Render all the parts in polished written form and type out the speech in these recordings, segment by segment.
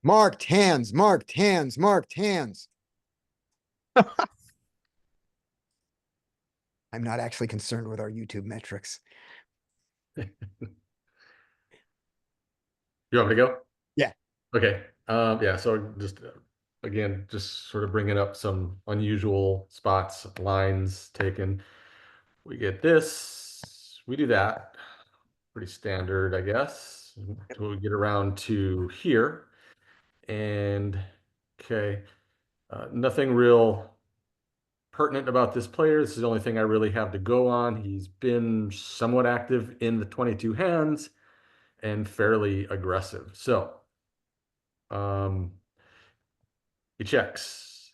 Marked hands, marked hands, marked hands. I'm not actually concerned with our YouTube metrics. You want me to go? Yeah. Okay. Yeah. So just again, just sort of bringing up some unusual spots, lines taken. We get this. We do that. Pretty standard, I guess. Until we get around to here, and okay, nothing real pertinent about this player. This is the only thing I really have to go on. He's been somewhat active in the 22 hands and fairly aggressive. So, um, he checks.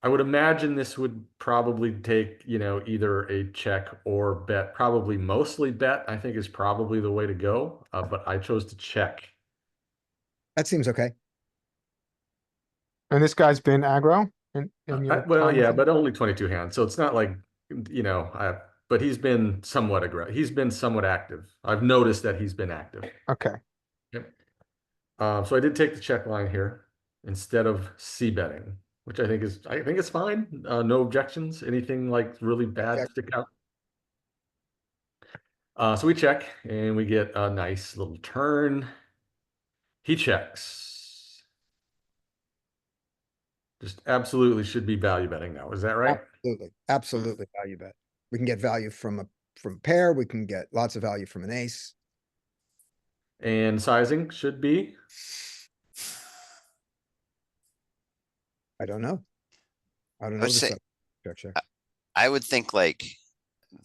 I would imagine this would probably take, either a check or bet. Probably mostly bet, I think is probably the way to go. But I chose to check. That seems okay. And this guy's been aggro in your Well, time with yeah, him? but only 22 hands. So it's not like, but he's been somewhat aggressive. He's been somewhat active. I've noticed that he's been active. Okay. Yep. So I did take the check line here instead of c betting, which I think is fine. No objections. Anything like really bad Check. stick out. So we check and we get a nice little turn. He checks. Just absolutely should be value betting now. Is that right? Absolutely. Absolutely value bet. We can get value from a pair. We can get lots of value from an ace. And sizing should be. I don't know. I don't I know would the say, sub. Check, check. I would think like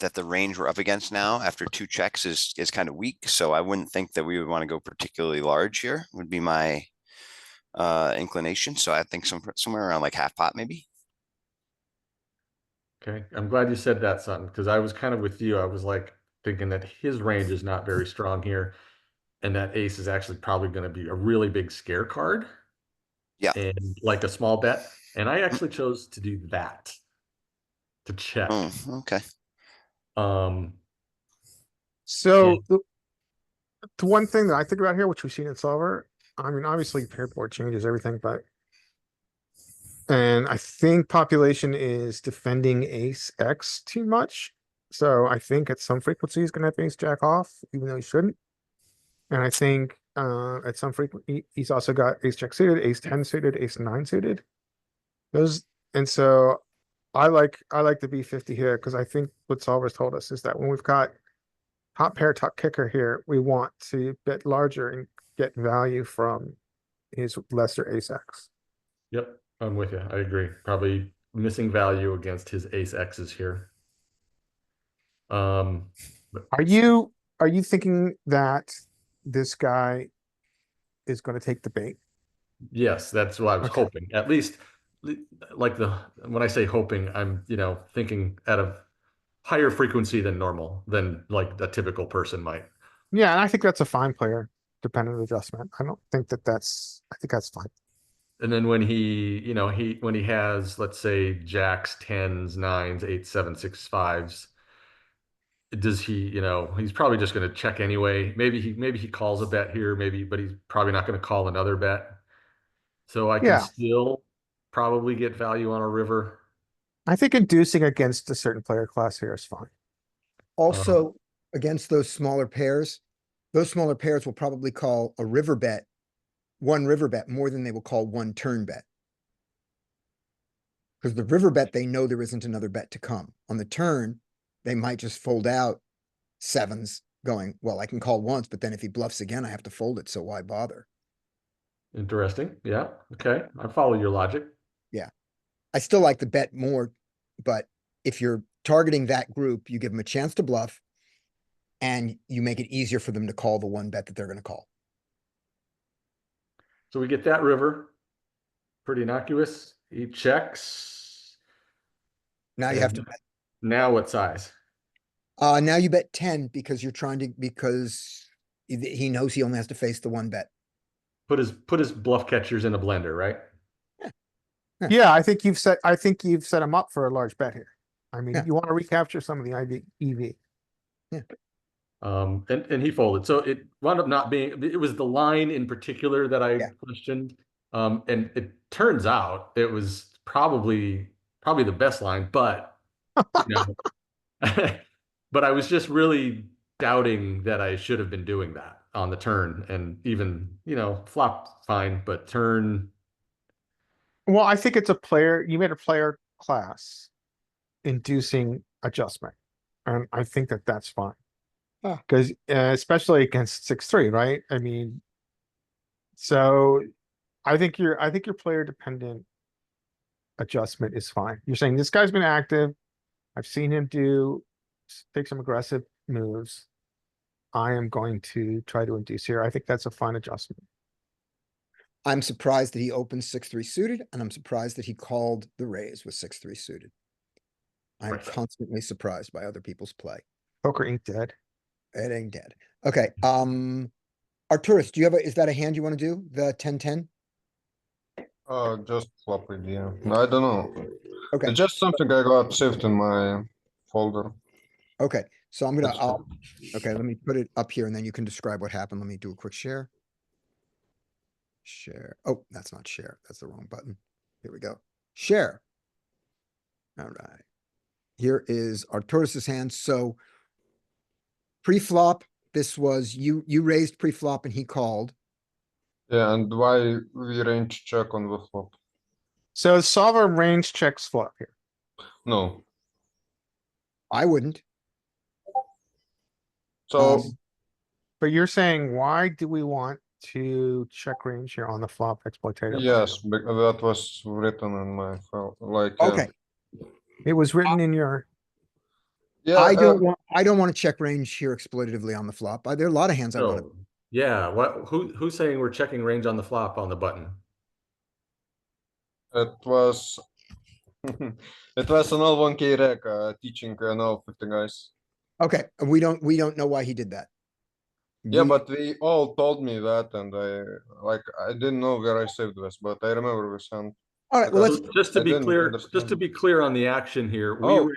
that the range we're up against now after two checks is kind of weak. So I wouldn't think that we would want to go particularly large here would be my inclination. So I think somewhere around like half pot maybe. Okay, I'm glad you said that, son, because I was kind of with you. I was like thinking that his range is not very strong here, and that ace is actually probably going to be a really big scare card Yeah. and like a small bet. And I actually chose to do that to check. Okay. Um, So and the one thing that I think about here, which we've seen in Solver, I mean, obviously paired board changes everything, but and I think population is defending ace X too much. So I think at some frequency he's gonna have ace jack off, even though he shouldn't. And I think at some frequency he's also got ace jack suited, ace 10 suited, ace 9 suited. Those and so I like the B50 here because I think what Solver's told us is that when we've got top pair, top kicker here, we want to bet larger and get value from his lesser ace X. yep, I'm with you. I agree. Probably missing value against his ace X's here. But Are you thinking that this guy is going to take the bait? yes, that's what I was Okay. hoping. At least, like when I say hoping, I'm thinking at a higher frequency than normal, than like a typical person might. Yeah, and I think that's a fine player dependent adjustment. I don't think I think that's fine. And then when he has, let's say, jacks, tens, nines, eights, seven, six, fives, does he's probably just going to check anyway. Maybe he calls a bet here, maybe, but he's probably not going to call another bet. So I can Yeah, still probably get value on a river. I think inducing against a certain player class here is fine. Um, Also, against those smaller pairs will probably call a river bet, one river bet more than they will call one turn bet. Because the river bet, they know there isn't another bet to come. On the turn, they might just fold out sevens going, well, I can call once, but then if he bluffs again, I have to fold it. So why bother? Interesting. Yeah. Okay. I follow your logic. Yeah. I still like the bet more, but if you're targeting that group, you give them a chance to bluff and you make it easier for them to call the one bet that they're going to call. So we get that river. Pretty innocuous. He checks. Now you have to bet. Now what size? Now you bet 10 because because he knows he only has to face the one bet. Put his bluff catchers in a blender, right? Yeah, I think you've set him up for a large bet here. I mean, Yeah. you want to recapture some of the IV EV. Yeah. And he folded. So it wound up not being, it was the line in particular that I Yeah. questioned. And it turns out it was probably the best line, but you know, but I was just really doubting that I should have been doing that on the turn, and even, flop fine, but turn, Well, I think it's you made a player class inducing adjustment. And I think that that's fine. Ah. Cause especially against 6-3, right? I mean. So I think your player dependent adjustment is fine. You're saying this guy's been active. I've seen him take some aggressive moves. I am going to try to induce here. I think that's a fine adjustment. I'm surprised that he opened 6-3 suited, and I'm surprised that he called the raise with 6-3 suited. I'm Right. constantly surprised by other people's play. Poker ain't dead. It ain't dead. Okay, Arturus, is that a hand you wanna do? The 10-10? Just flop idea. I don't know. Okay, It's just something I got saved in my folder. okay, so That's all. okay, let me put it up here and then you can describe what happened. Let me do a quick share. Share. Oh, that's not share. That's the wrong button. Here we go. Share. All right. Here is Arturus's hand. So pre-flop, this was you raised pre-flop and he called. Yeah, and why we range check on the flop? So solver range checks flop here. No. I wouldn't. So But you're saying, why do we want to check range here on the flop exploitative? yes, that was written in my file. Like Okay, It was written in your, yeah, I don't want to check range here exploitatively on the flop. There are a lot of hands I want to. so, yeah, who's saying we're checking range on the flop on the button? it was it was an L1K rec teaching an L50 guys. Okay, we don't know why he did that. Yeah, We- but they all told me that, and I didn't know where I saved this, but I remember this hand. All right, well, because- let's, Just to I be didn't clear, just to understand. be clear on the action here, Oh.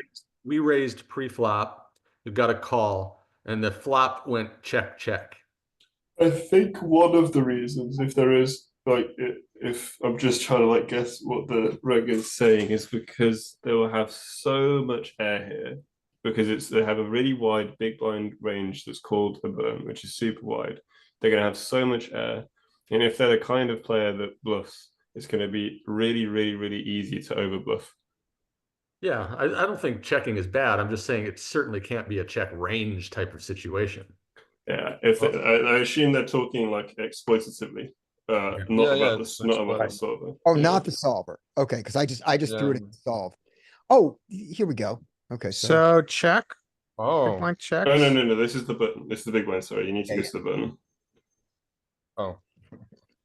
we raised pre-flop, we've got a call, and the flop went check, check. I think one of the reasons, if there is if I'm just trying to guess what the reg is saying, is because they will have so much air here, because they have a really wide big blind range that's called a burn, which is super wide. They're going to have so much air, and if they're the kind of player that bluffs, it's going to be really, really, really easy to overbluff. Yeah, I don't think checking is bad. I'm just saying it certainly can't be a check range type of situation. Yeah, I assume they're talking exploitatively, not Yeah, about it's not about the exploited. solver. oh, Yeah. not the solver. Okay, because I just threw it Yeah. in solve. Oh, here we go. Okay, so check, big Oh, blind checks. No, this is the button. This is the big one. Sorry, you need to Yeah, go to the button. oh,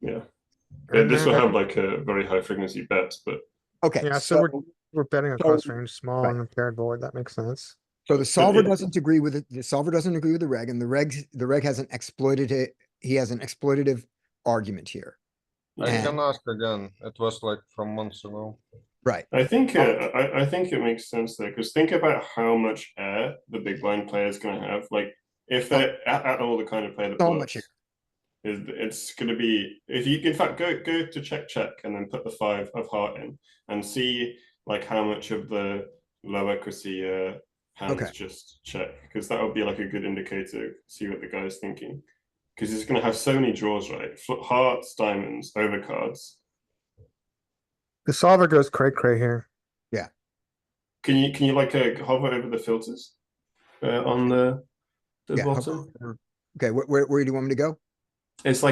Yeah. And This will then- have a very high frequency bet, but Okay, Yeah, so we're betting across so- range, small right. and impaired board. That makes sense. so the solver it- doesn't agree with it. The solver doesn't agree with the reg, and the reg has an exploitative, he has an exploitative argument here. I And- can ask again. It was from months ago. Right, I think I think it makes sense there, because think about how much air the big blind player is going to have. If they're at all the kind of player that So bluffs, much air. it's going to be, if you in fact go to check and then put the 5 of heart in and see how much of the low equity hands Okay. just check, because that would be a good indicator, see what the guy's thinking, because it's going to have so many draws, right? Hearts, diamonds, overcards. The solver goes cray here. Can you hover over the filters on the Yeah, bottom? okay, where do you want me to go? It's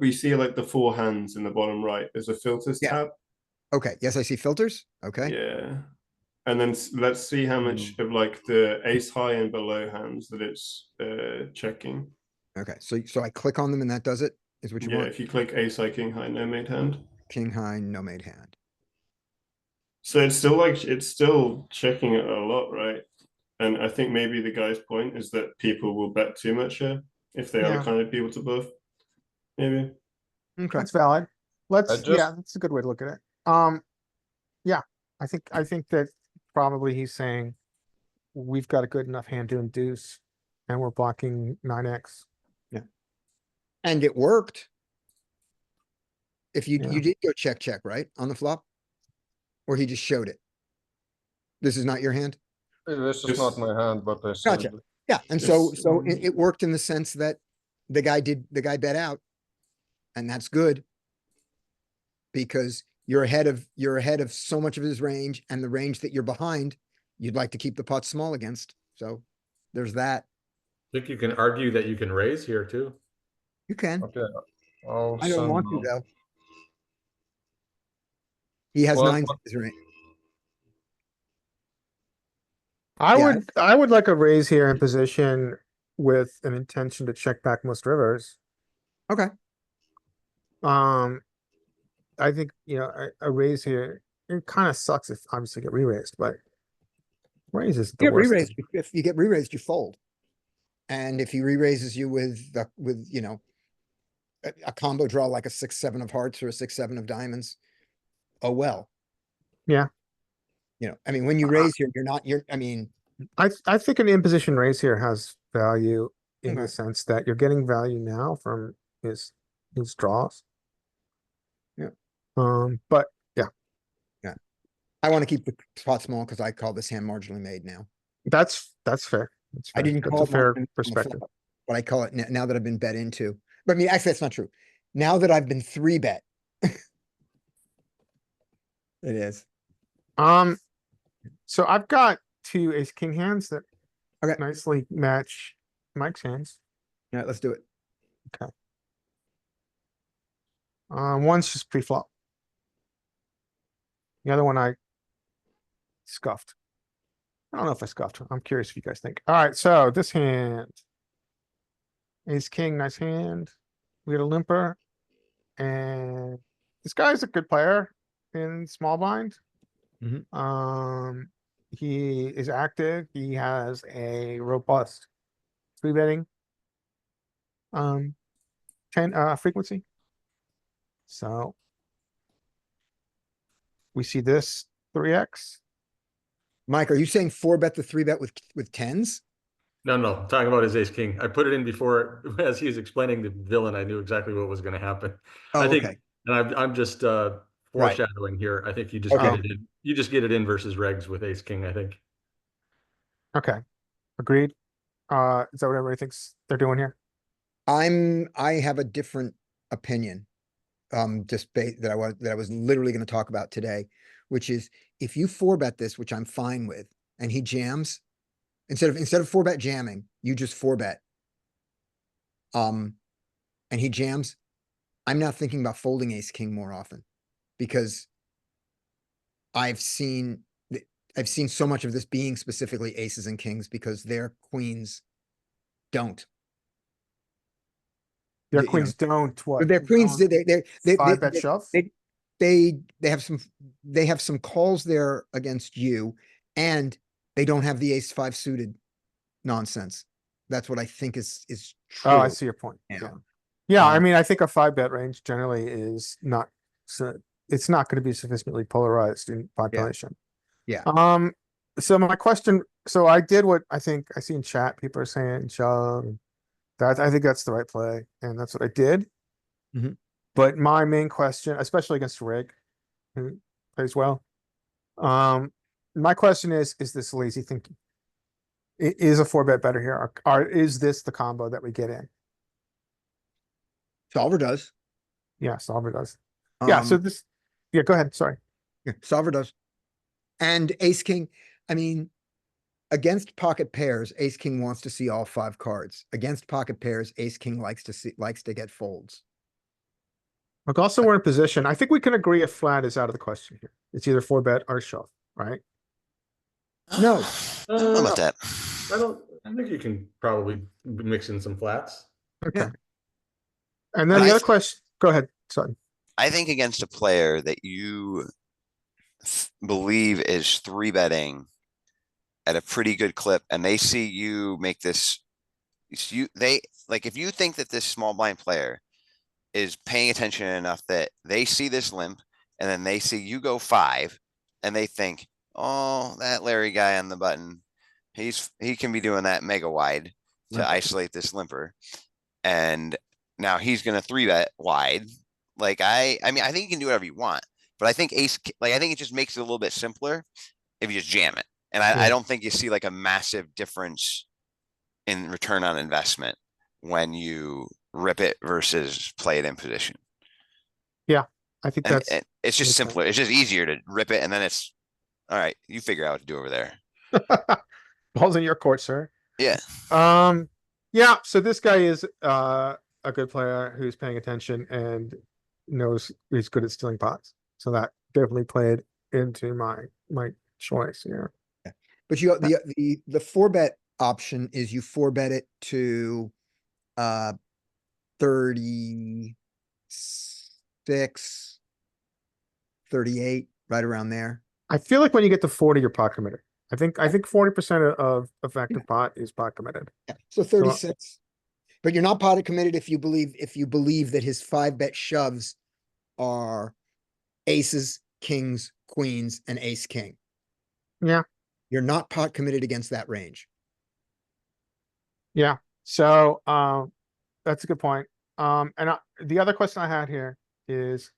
we see the 4 hands in the bottom right. There's a filters Yeah. tab. Okay, yes, I see filters. Okay, Yeah. And then let's see how much of the ace high and below hands that it's checking. okay, so I click on them and that does it, is what you Yeah, want? if you click ace high, king high, no made hand. King high, no made hand. So it's still checking it a lot, right? And I think maybe the guy's point is that people will bet too much here if they are Yeah. the kind of people to bluff. Maybe. Okay, That's valid. Let's, just- yeah, that's a good way to look at it. Yeah, I think that probably he's saying we've got a good enough hand to induce. and we're blocking 9x. And it worked. If you Yeah. did go check, right, on the flop? Or he just showed it? This is not your hand? This is Just- not my hand, but I Gotcha. said. Yeah, and Yes, so it worked in the sense that the guy bet out. And that's good. Because you're ahead of so much of his range, and the range that you're behind, you'd like to keep the pot small against. So there's that. I think you can argue that you can raise here too. You can. Okay, I'll I don't send want to now. though. He has Well, nines in his range. Yeah. I would like a raise here in position with an intention to check back most rivers. Okay. I think, a raise here, it kind of sucks if obviously get re-raised, but raise is the Get worst. re-raised. If you get re-raised, you fold. And if he re-raises you with a combo draw like a 6-7 of hearts or a 6-7 of diamonds, oh well. Yeah. I mean, when you raise here, I think an in-position raise here has value in Okay. the sense that you're getting value now from his draws. Yeah. But I want to keep the pot small because I call this hand marginally made now. that's fair. That's I fair. didn't That's call a it fair marginally on the perspective. flop, but I call it now that I've been bet into. But I mean, actually, that's not true. Now that I've been 3-bet. It is. So I've got two ace king hands that Okay. nicely match Mike's hands. Yeah, let's do it. One's just pre-flop. The other one I scuffed. I don't know if I scuffed. I'm curious if you guys think. All right, so this hand. Ace king, nice hand. We had a limper. And this guy's a good player in small blind. He is active. He has a robust three betting frequency. So we see this 3x. Mike, are you saying 4-bet the 3-bet with tens? No, I'm talking about his ace king. I put it in before as he was explaining the villain. I knew exactly what was going to happen. Oh, I think, okay. and I'm just foreshadowing here. I think you just Okay. get it in. You just get it in versus regs with ace king. I think. Okay, agreed. Is that what everybody thinks they're doing here? I have a different opinion. That I was literally going to talk about today, which is if you 4-bet this, which I'm fine with, and he jams, instead of 4-bet jamming, you just 4-bet. And he jams, I'm not thinking about folding ace king more often because I've seen so much of this being specifically aces and kings because their queens don't. Their You know, queens don't what? Their queens, they 5-bet shove? they have some calls there against you, and they don't have the ace 5 suited nonsense. That's what I think is true. Oh, I see your point. Yeah. Yeah. Yeah, I Um, mean, I think a 5-bet range generally is not, so it's not gonna be sufficiently polarized in population. Yeah. So my question, so I did what I think I see in chat, people are saying shove. I think that's the right play, and that's what I did. Mhm. But my main question, especially against Rig, who plays well. My question is this lazy thinking? Is a 4-bet better here? Or is this the combo that we get in? Solver does. Yeah, Solver does. Yeah, so Um, yeah, go ahead, sorry. yeah, Solver does. And ace king, I mean, against pocket pairs, ace king wants to see all 5 cards. Against pocket pairs, ace king likes to get folds. Look, also we're in position. I think we can agree a flat is out of the question here. It's either 4-bet or shove, right? No. I don't know about that. I think you can probably mix in some flats. Okay. And then the other question, go ahead, Sutton. I think against a player that you believe is 3-betting at a pretty good clip, and they see you make this, if you think that this small blind player is paying attention enough that they see this limp, and then they see you go 5, and they think, oh, that Larry guy on the button, he can be doing that mega wide. to Limper. isolate this limper. And now he's gonna 3-bet wide. Like, I mean, I think you can do whatever you want, but I think I think it just makes it a little bit simpler if you just jam it. And I Yeah. don't think you see like a massive difference in return on investment when you rip it versus play it in position. I think And that's, it's just makes sense. simpler. It's just easier to rip it and then it's, all right, you figure out what to do over there. balls in your court, sir. Yeah. Yeah, so this guy is a good player who's paying attention and knows he's good at stealing pots. So that definitely played into my choice here. But you, the 4-bet option is you 4-bet it to, 36, 38, right around there. I feel like when you get to 40, you're pot committed. I think 40% of effective pot is pot committed. Yeah, so 36. But you're not pot committed if you believe that his 5-bet shoves are aces, kings, queens, and ace king. Yeah. You're not pot committed against that range. Yeah, so that's a good point. The other question I had here is,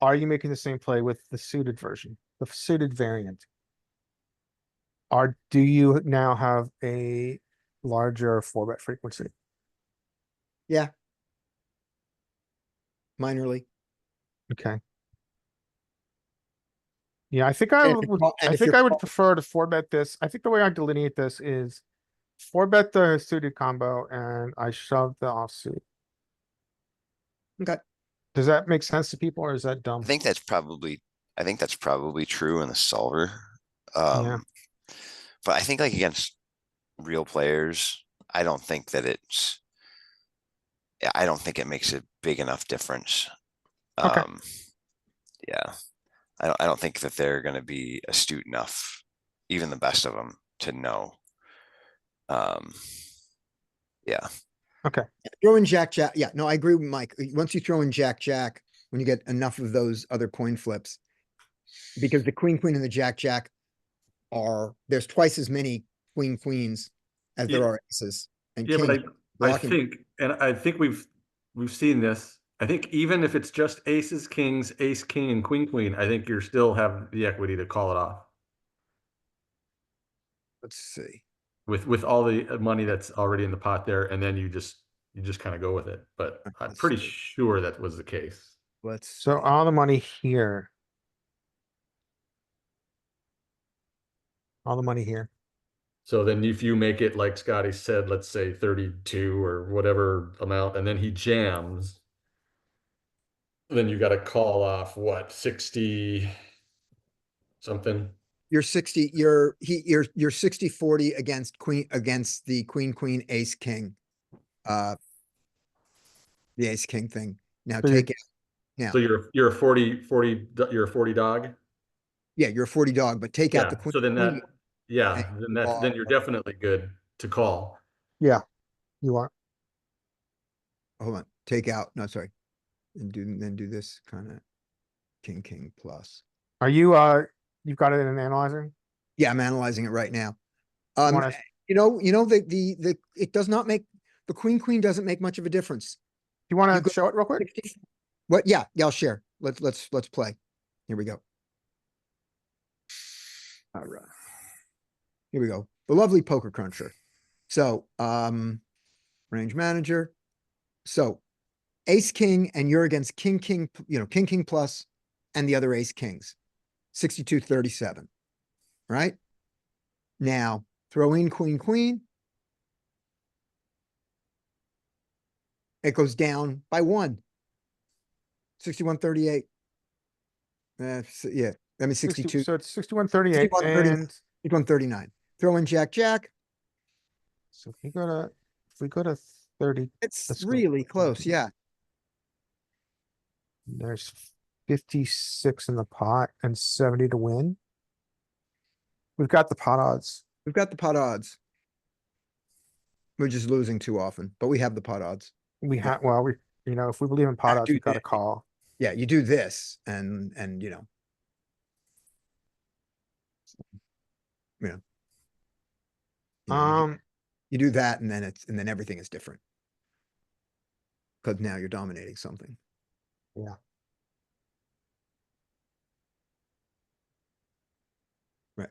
are you making the same play with the suited version, the suited variant? Do you now have a larger 4-bet frequency? Yeah. Minorly. Okay. Yeah, I think I And if would, you're call- and I if think you're I would call- prefer to 4-bet this. I think the way I delineate this is 4-bet the suited combo and I shove the offsuit. Okay. Does that make sense to people or is that dumb? I think that's probably true in the solver. Yeah. But I think like against real players, I don't think that I don't think it makes a big enough difference. Okay. Yeah, I don't think that they're gonna be astute enough, even the best of them, to know. Yeah, Throw in Jack, Jack. Yeah, no, I agree with Mike. Once you throw in Jack, Jack, when you get enough of those other coin flips, because the queen, queen and the Jack, Jack there's twice as many queen, queens as there Yeah. are aces. And Yeah, but kings blocking. I think we've seen this. I think even if it's just aces, kings, ace, king, and queen, queen, I think you still have the equity to call it off Let's see. with all the money that's already in the pot there, and then you just kind of go with it. But I'm Let's pretty see. sure that was the case. Let's So all the money here. All the money here. So then if you make it like Scotty said, let's say 32 or whatever amount, and then he jams, then you got to call off what, 60 something? you're 60, you're 60-40 against the queen, queen, ace, king. The ace, king thing. Now So you're- take it. Yeah, So you're a 40 you're a 40 dog? yeah, you're a 40 dog, but take out Yeah, the queen. so then queen. then you're definitely good to call. Yeah, you are. Hold on, take out, no, sorry. And then do this kind of king, king plus. Are you, you've got it in an analyzer? Yeah, I'm analyzing it right now. wanna- It does not make, the queen, queen doesn't make much of a difference. You You wanna go- show it real quick? What? Yeah, I'll share. Let's play. Here we go. All right. Here we go. The lovely poker cruncher. So, range manager. So ace, king, and you're against king, king, king, king plus, and the other ace kings. 62-37. Right? Now throw in queen, queen. It goes down by 1. 61-38. Yeah, I mean 62. So it's 61-38 61-39. and 61-39. Throw in Jack, Jack. so if we go to 30, It's Let's go. really close. Yeah. there's 56 in the pot and 70 to win. We've got the pot odds. We've got the pot odds. We're just losing too often, but we have the pot odds. We have, well, if we believe in pot odds, do we got a that. call. Yeah, you do this and you You do that and then everything is different. Cause now you're dominating something. Alright,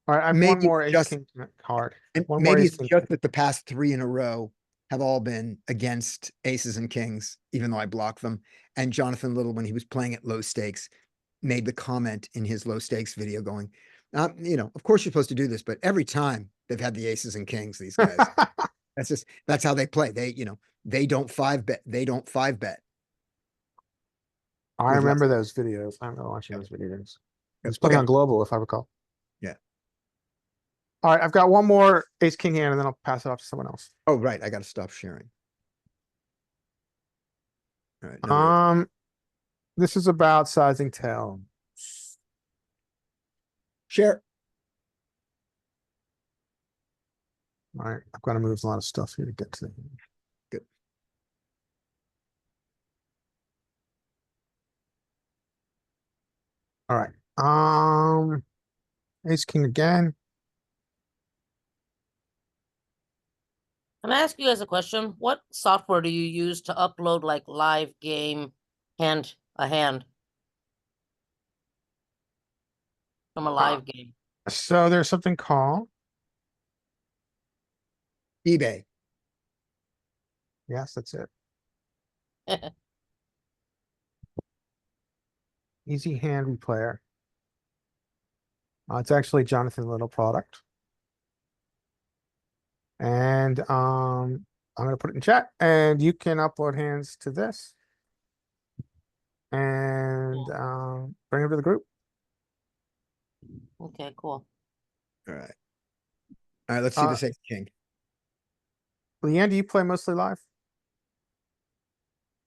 I have one Maybe more ace just- king card. And One more maybe ace it's king. just that the past 3 in a row have all been against aces and kings, even though I blocked them. And Jonathan Little, when he was playing at low stakes, made the comment in his low stakes video going, of course you're supposed to do this, but every time they've had the aces and kings, these guys, that's how they play. They don't 5-bet, they don't 5-bet. I with less- remember those videos. I remember watching Yep. those videos. Yep. It was playing Okay. on Global, if I recall. Yeah. Alright, I've got one more ace king hand and then I'll pass it off to someone else. Oh, right, I gotta stop sharing. All right, another ace. This is about sizing tail. Share. Alright, I've got to move a lot of stuff here to get to the. Good. Alright, ace king again. Can I ask you guys a question? What software do you use to upload like live game a hand? From a live game? So there's something called, eBay. yes, that's it. Easy hand replayer. It's actually Jonathan Little product. And I'm gonna put it in chat and you can upload hands to this. And bring it to the group. Okay, cool. All right. All right, let's see Uh, this ace king. Leanne, do you play mostly live?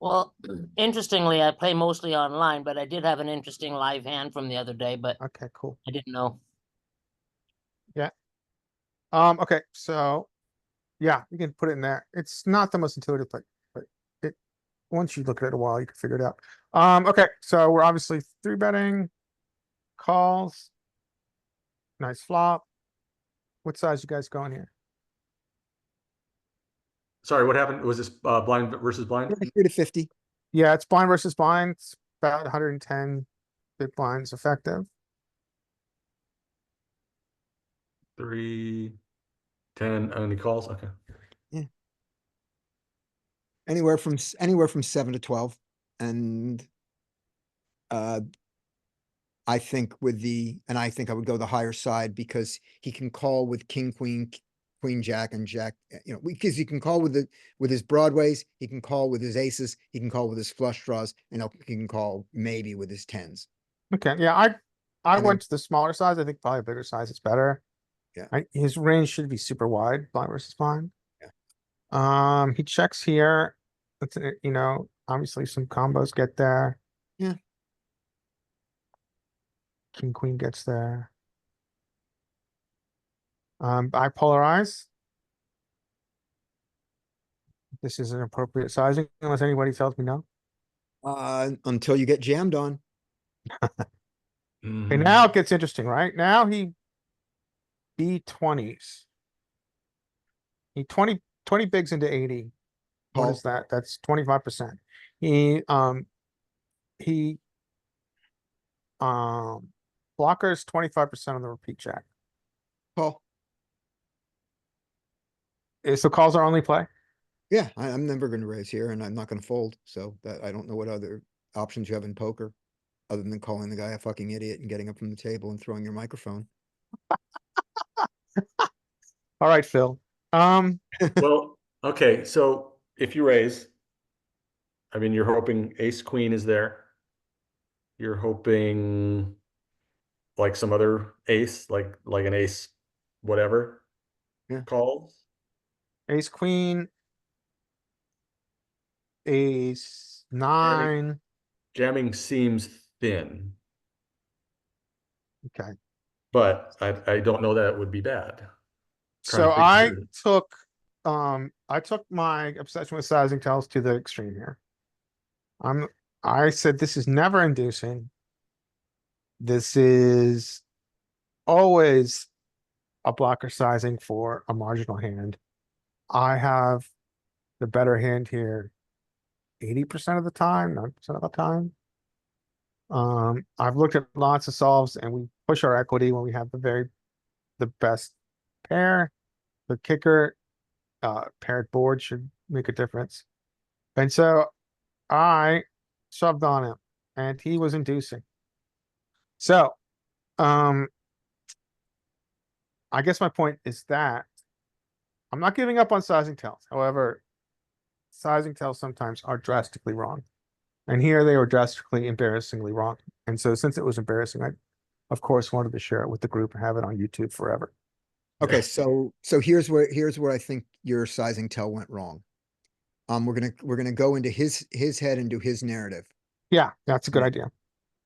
Well, interestingly, I play mostly online, but I did have an interesting live hand from the other day, but Okay, cool. I didn't know. Okay, so yeah, you can put it in there. It's not the most intuitive, but it once you look at it a while, you can figure it out. Okay, so we're obviously 3-betting calls. Nice flop. What size you guys going here? Sorry, what happened? Was this blind versus blind? 33 to 50. Yeah, it's blind versus blind. It's about 110 big blinds effective. 3, 10, any calls? Okay. Anywhere from 7 to 12. And I think I think I would go the higher side because he can call with king, queen, queen, jack, and jack, because he can call with his broadways, he can call with his aces, he can call with his flush draws, and he can call maybe with his tens. Okay, yeah, I And went to the smaller size. I think probably a bigger size is better. Yeah. His range should be super wide, blind versus blind. Yeah. He checks here. That's obviously some combos get there. Yeah. King, queen gets there. I polarize. This is an appropriate sizing unless anybody tells me no. Until you get jammed on. Okay, Mhm. now it gets interesting, right? Now he B20s. He 20 bigs into 80. What Call. is that? That's 25%. He blockers 25% on the repeat check. Call. So calls are only play. Yeah, I'm never gonna raise here and I'm not gonna fold, so that I don't know what other options you have in poker. Other than calling the guy a fucking idiot and getting up from the table and throwing your microphone. All right, Phil. Well, okay, so if you raise, I mean, you're hoping ace queen is there. You're hoping like some other ace, like an ace, whatever. Yeah. Calls. Ace queen. Ace nine. Jamming seems thin, Okay. but I don't know that it would be bad. So Trying to figure I took my obsession with sizing tells to the extreme here. I said this is never inducing. This is always a blocker sizing for a marginal hand. I have the better hand here 80% of the time, 90% of the time. I've looked at lots of solves and we push our equity when we have the best pair. The kicker, paired board should make a difference. And so I shoved on him and he was inducing. So, I guess my point is that I'm not giving up on sizing tells. However, sizing tells sometimes are drastically wrong. And here they were drastically, embarrassingly wrong. And so since it was embarrassing, I, of course, wanted to share it with the group and have it on YouTube forever. Okay, so here's where I think your sizing tell went wrong. We're gonna go into his head and do his narrative, Yeah, that's a good Yeah. idea.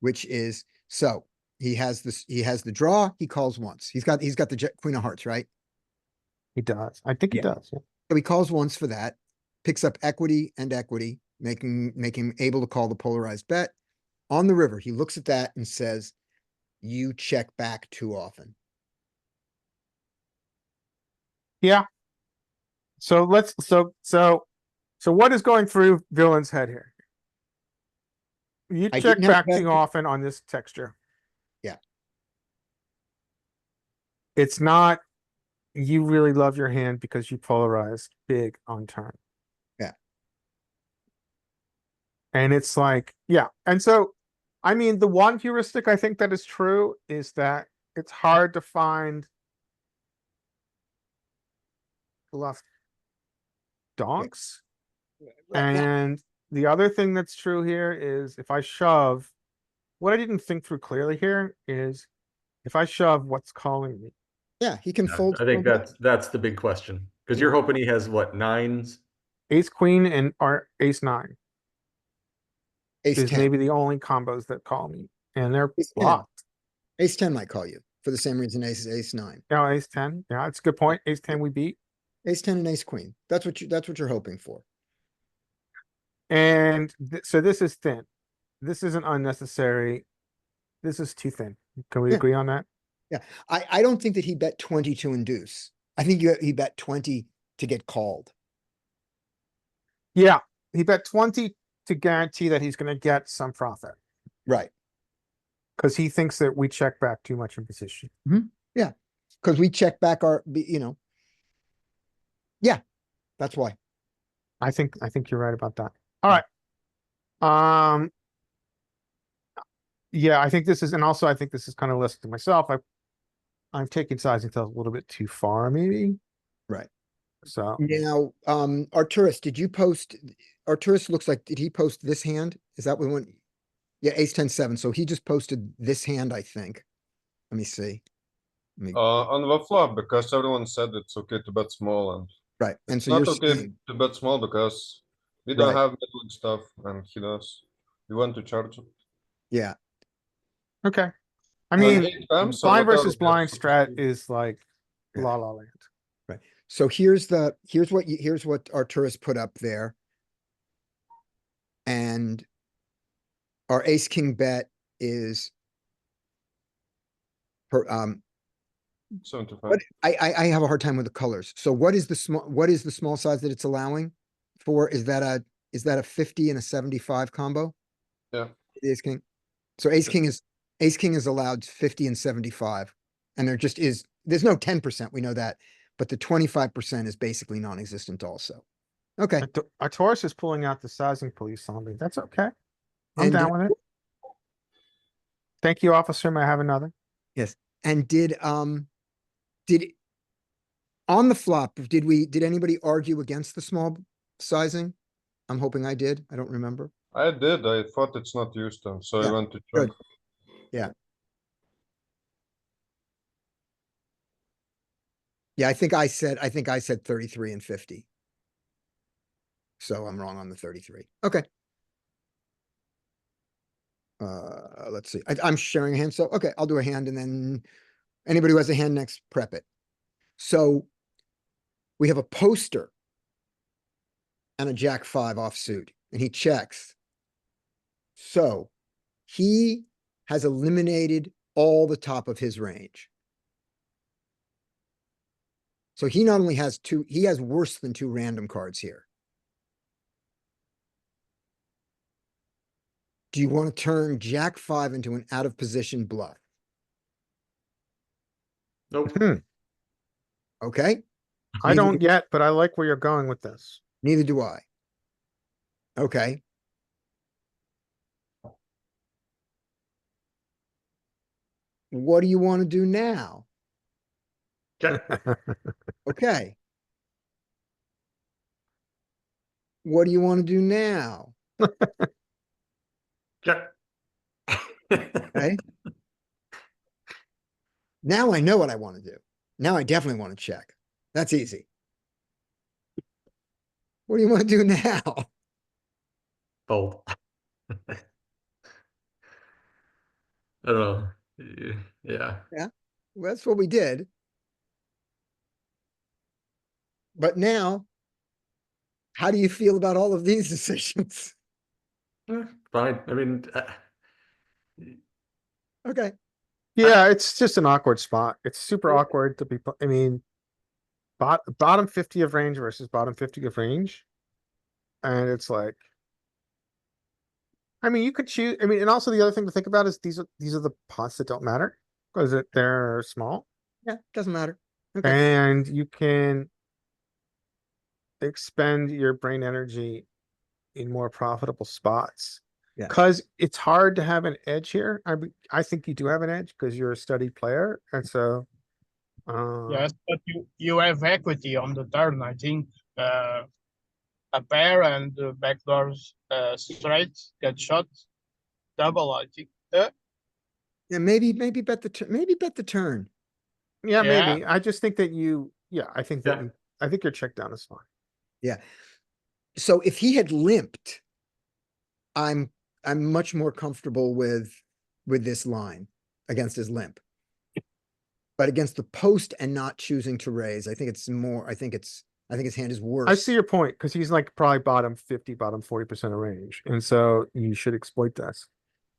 which is, so he has the draw, he calls once. He's got the queen of hearts, right? He does. I think he Yeah. does. Yeah. So he calls once for that, picks up equity and equity, making him able to call the polarized bet. On the river, he looks at that and says, you check back too often. Yeah. So so what is going through Villain's head here? You I check didn't have back that- too often on this texture. Yeah. It's not, you really love your hand because you polarized big on turn. Yeah. And it's like, yeah. And so, I mean, the one heuristic I think that is true is that it's hard to find bluff donks. And the other thing that's true here is if I shove, what I didn't think through clearly here is if I shove, what's calling me? Yeah, he can Yeah, fold. I think from- that's the big question, because you're hoping he has what, nines? Ace, queen, and or ace nine Ace is 10. maybe the only combos that call me, and they're Ace 10. blocked. Ace 10 might call you for the same reason ace 9. No, ace 10. Yeah, it's a good point. Ace 10 we beat. Ace 10 and ace queen. That's what you're hoping for. And so this is thin. This isn't unnecessary. This is too thin. Can we Yeah. agree on that? I don't think that he bet 20 to induce. I think he bet 20 to get called. Yeah, he bet 20 to guarantee that he's going to get some profit Right. because he thinks that we check back too much in position. Because we check back yeah, that's why. I think you're right about that. All right. Yeah, I think this is, and also I think this is kind of listening to myself. I'm taking sizing tells a little bit too far, maybe. Right. So Now, Arturis, Arturis looks like, did he post this hand? Is that what we want? Yeah, ace 10 7. So he just posted this hand, I think. Let me see. On the flop, because everyone said it's okay to bet small, and Right, and it's so not you're okay saying, to bet small because we don't Right. have middling stuff, and he does. We want to charge it. yeah, okay. I On mean, 8 pams or blind whatever, versus we blind have strat some- is like Yeah. la la land. so here's what Arturis put up there. And our ace king bet is per, 75. what, I have a hard time with the colors. So what is the small size that it's allowing for? Is that a 50 and a 75 combo? Yeah. The ace king. So ace king is allowed 50 and 75. And there's no 10%, we know that, but the 25% is basically non-existent also. Okay. A Taurus is pulling out the sizing police on me. That's okay. I'm And down with it. Thank you, officer. May I have another? And did on the flop, did anybody argue against the small sizing? I'm hoping I did. I don't remember. I did, I thought it's not used then, so Yeah, I went to good. check. Yeah, I think I said 33 and 50. So I'm wrong on the 33. Okay. Let's see. I'm sharing a hand. So, okay, I'll do a hand and then anybody who has a hand next, prep it. So we have a poster and a jack 5 offsuit and he checks. So he has eliminated all the top of his range. So he not only has two, he has worse than two random cards here. Do you want to turn Jack 5 into an out of position bluff? Nope. Okay, I Neither don't yet, but I like where you're going with this. neither do I. Okay. What do you want to do now? Check. Okay. What do you want to do now? Check. Okay. Now I know what I want to do. Now I definitely want to check. That's easy. What do you want to do now? Fold. I don't know. Yeah. Well, that's what we did. But now, how do you feel about all of these decisions? Fine. I mean, Okay. Yeah, it's just an awkward spot. It's super awkward to be, I mean, bottom 50 of range versus bottom 50 of range. And it's like, I mean, you could choose, I mean, and also the other thing to think about is these are the pots that don't matter because they're small Yeah, doesn't matter. Okay. and you can expend your brain energy in more profitable spots. Yeah. Cause it's hard to have an edge here. I think you do have an edge because you're a studied player. And so, Yes, but you have equity on the turn, I think. A pair and the backdoors straight get shot. Double, I think. Yeah, maybe bet the turn. yeah, Yeah. maybe. I just think that I think that Yeah. I think your check down is fine. Yeah. So if he had limped, I'm much more comfortable with this line against his limp. But against the post and not choosing to raise, I think his hand is worse. I see your point, because he's like probably bottom 50, bottom 40% of range. And so you should exploit this.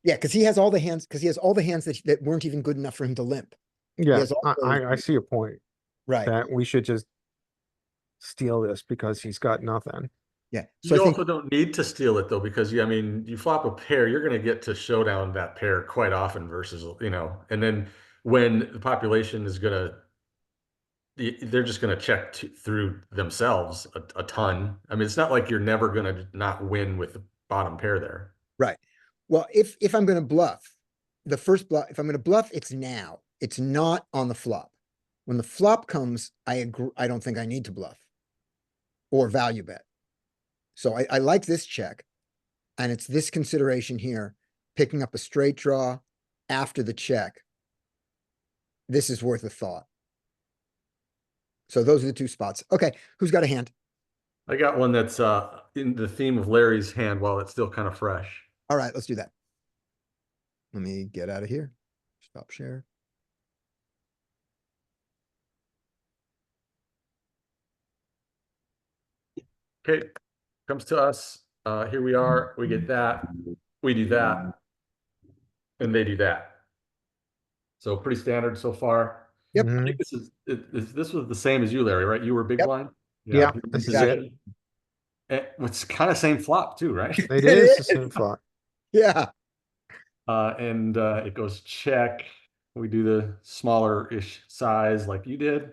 Yeah, because he has all the hands, that weren't even good enough for him to limp. Yeah, has all those- I see your point. Right. That we should just steal this because he's got nothing. Yeah. So you I think also don't need to steal it though, because I mean, you flop a pair, you're going to get to showdown that pair quite often versus, and then when the population is going to, they're just going to check through themselves a ton. I mean, it's not like you're never going to not win with the bottom pair there. right. Well, if I'm going to bluff, the first bluff, if I'm going to bluff, it's now. It's not on the flop. When the flop comes, I agree. I don't think I need to bluff or value bet. So I like this check, and it's this consideration here, picking up a straight draw after the check. This is worth a thought. So those are the two spots. Okay, who's got a hand? I got one that's in the theme of Larry's hand while it's still kind of fresh. All right, let's do that. Let me get out of here. Stop share. Okay, comes to us. Here we are. We get that. We do that. And they do that. So pretty standard so far. Yep. I think this was the same as you, Larry, right? You were big Yep. blind? Yeah, this is it. It's kind of same flop too, right? It is the same flop. Yeah. And it goes check. We do the smaller-ish size like you did,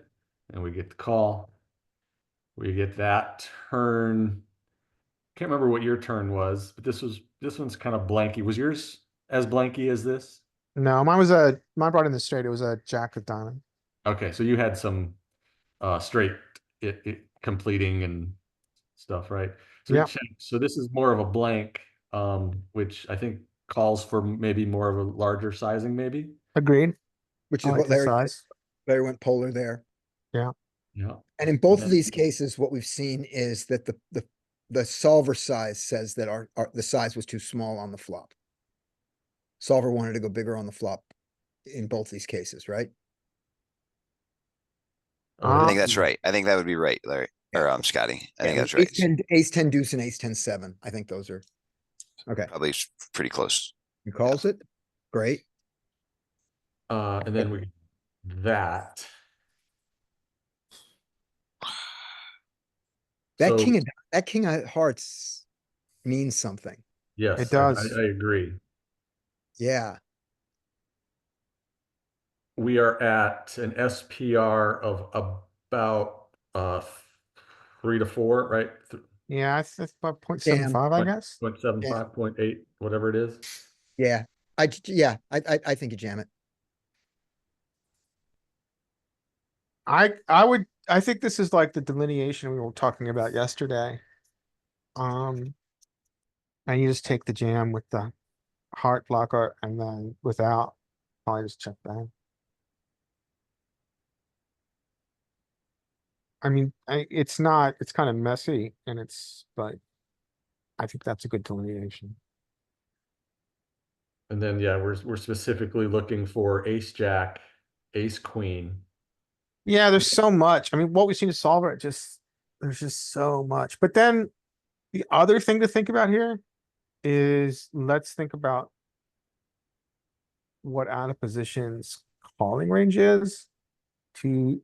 and we get the call. We get that turn. Can't remember what your turn was, but this one's kind of blanky. Was yours as blanky as this? No, mine brought in the straight. It was a jack of diamond. Okay, so you had some straight completing and stuff, right? So Yeah. So this is more of a blank, which I think calls for maybe more of a larger sizing, maybe. Agreed. Which I is like what the Larry, size. Larry went polar there. Yeah. And in both of then- these cases, what we've seen is that the solver size says that the size was too small on the flop. Solver wanted to go bigger on the flop in both these cases, right? I think that's right. I think that would be right, Larry, or Scotty. I think Yeah, that's right. Ace 10 deuce and ace 10 7. I think those are, okay. Probably pretty close. He calls it. Great. And then we that. That So- king of hearts means something. Yes, It does. I agree. Yeah, We are at an SPR of about 3 to 4, right? Yeah, it's about 0.75, I guess. 0.75, 0.8, whatever it is. yeah. I think you jam it. I think this is like the delineation we were talking about yesterday. And you just take the jam with the heart blocker and then without, probably just check back. I mean, it's kind of messy and but I think that's a good delineation. And then, yeah, we're specifically looking for ace jack, ace queen. Yeah, there's so much. I mean, what we've seen to solve it, there's just so much. But then the other thing to think about here is let's think about what out of positions calling range is to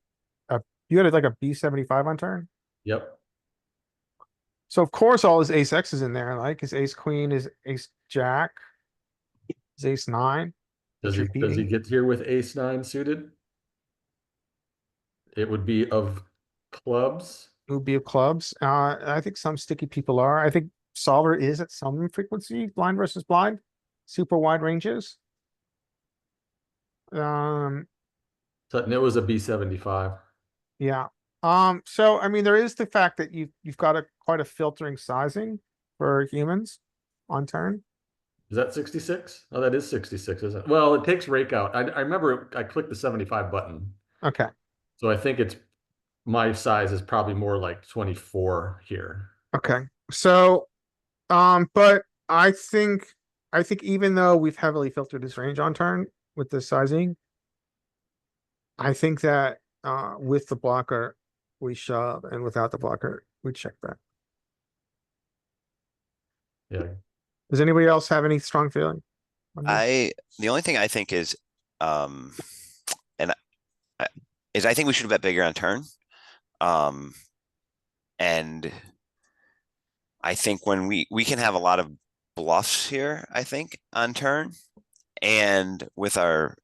you had like a B75 on turn. Yep. So of course all his ace X is in there, like his ace queen, his ace jack, his ace nine. Does that he you're beating. get here with ace 9 suited? It would be of clubs. It would be of clubs. I think some sticky people are. I think solver is at some frequency, blind versus blind, super wide ranges. So and it was a B75. Yeah. So I mean, there is the fact that you've got quite a filtering sizing for humans on turn. Is that 66? Oh, that is 66, isn't it? Well, it takes rake out. I remember I clicked the 75 button. Okay. So I think my size is probably more like 24 here. Okay. So, but I think even though we've heavily filtered his range on turn with the sizing, I think that with the blocker we shove and without the blocker we check back. Yeah. Does anybody else have any strong feeling? on this? The only thing I think is, I think we should have bet bigger on turn. And I think when we can have a lot of bluffs here, I think, on turn. And with our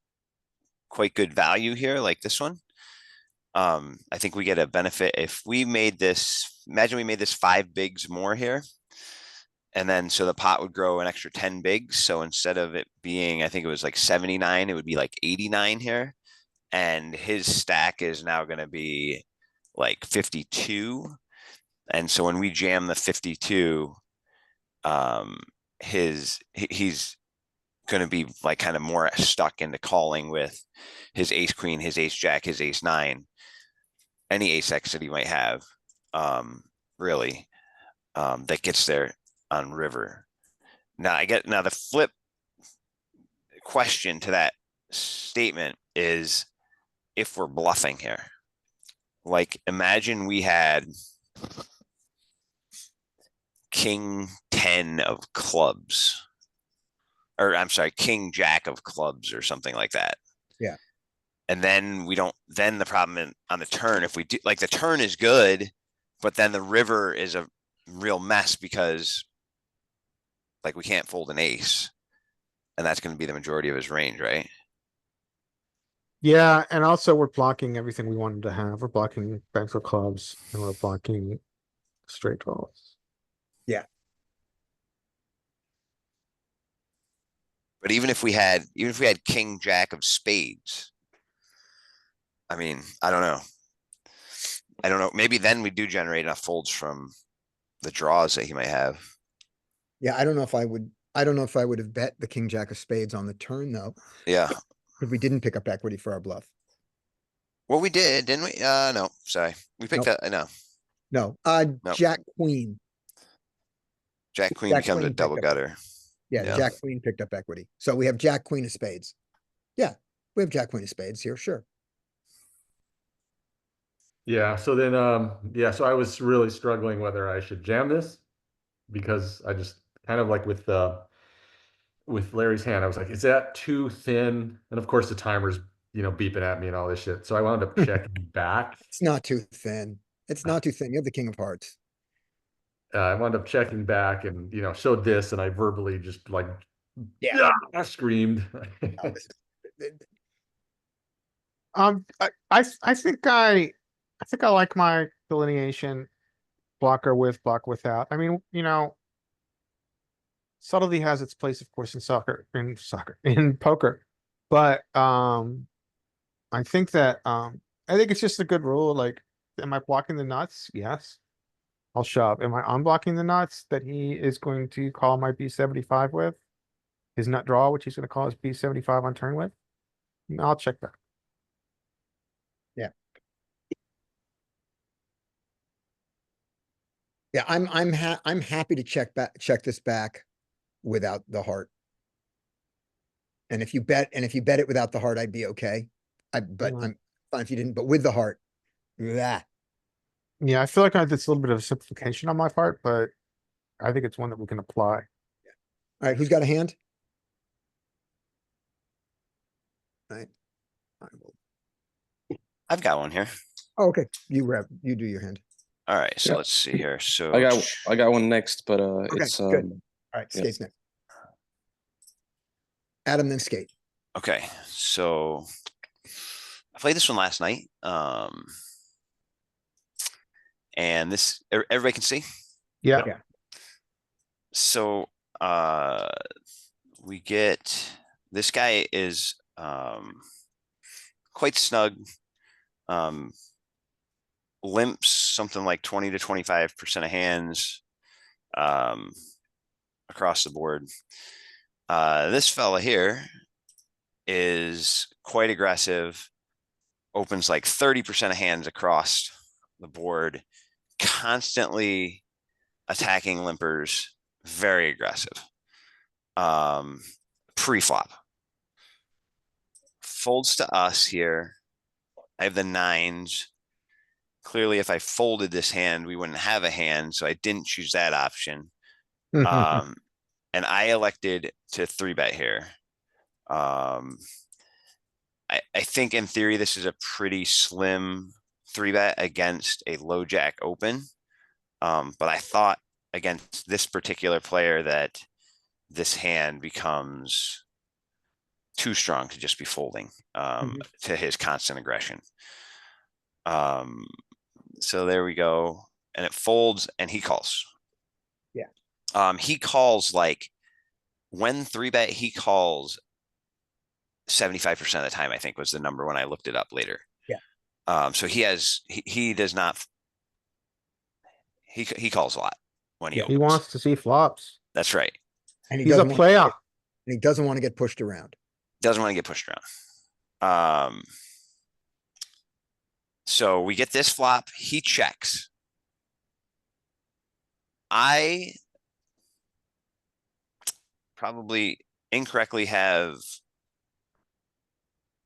quite good value here, like this one. I think we get a benefit if we made this, imagine we made this 5 bigs more here. And then, so the pot would grow an extra 10 bigs. So instead of it being, I think it was like 79, it would be like 89 here. And his stack is now going to be like 52. And so when we jam the 52, he's going to be like kind of more stuck into calling with his ace queen, his ace jack, his ace nine, any ace X that he might have, really, that gets there on river. Now the flip question to that statement is if we're bluffing here. Like imagine we had king 10 of clubs, or I'm sorry, king jack of clubs or something like that. Yeah. And then then the problem on the turn, if we do, like the turn is good, but then the river is a real mess because like we can't fold an ace. And that's going to be the majority of his range, right? Yeah, and also we're blocking everything we wanted to have. We're blocking banks of clubs and we're blocking straight draws. But even if we had king jack of spades, I mean, I don't know. Maybe then we do generate enough folds from the draws that he might have. Yeah, I don't know if I would have bet the king jack of spades on the turn though, Yeah. because we didn't pick up equity for our bluff. Well, we did, didn't we? No, sorry. We picked Nope. up, no. No, Nope. jack queen. Jack queen Jack becomes a queen double picked up. gutter. Yeah, Yeah. jack queen picked up equity. So we have jack queen of spades. Yeah, we have jack queen of spades here, sure. Yeah. So then, so I was really struggling whether I should jam this because I just kind of like with Larry's hand, I was like, is that too thin? And of course the timer's, beeping at me and all this shit. So I wound up checking back. It's not too thin. It's not too thin. You have the king of hearts. I wound up checking back and, showed this and I verbally just like, Yeah. I screamed. I think I like my delineation blocker with, block without. I mean, subtlety has its place, of course, in poker. But I think that I think it's just a good rule. Like, am I blocking the nuts? Yes. I'll shove. Am I unblocking the nuts that he is going to call my B75 with? His nut draw, which he's going to call his B75 on turn with? I'll check that. Yeah, I'm happy to check this back without the heart. And if you bet it without the heart, I'd be okay. But Mhm. I'm fine if you didn't, but with the heart, yeah. Yeah, I feel like it's a little bit of a simplification on my part, but I think it's one that we can apply. All right, who's got a hand? All right. I will- I've got one here. Oh, okay, you do your hand. All right, so Yeah. let's see here. So I got one next, but it's good. All right, yeah. Skate's next. Adam, then Skate. okay, so I played this one last night. And this everybody can see. Yeah. Yeah. So we get this guy is quite snug. Limps something like 20 to 25% of hands across the board. This fella here is quite aggressive, opens like 30% of hands across the board, constantly attacking limpers, very aggressive. Pre-flop. Folds to us here. I have the nines. Clearly, if I folded this hand, we wouldn't have a hand, so I didn't choose that option. And I elected to 3-bet here. I think in theory, this is a pretty slim 3-bet against a low jack open. But I thought against this particular player that this hand becomes too strong to just be folding to his constant aggression. So there we go. And it folds and he calls. Yeah. He calls like when 3-bet, he calls 75% of the time, I think was the number when I looked it up later. Yeah. So he does not, he calls a lot when he opens. He wants to see flops. That's right. And He's a player. And he doesn't want to get pushed around. Doesn't want to get pushed around. So we get this flop, he checks. I probably incorrectly have,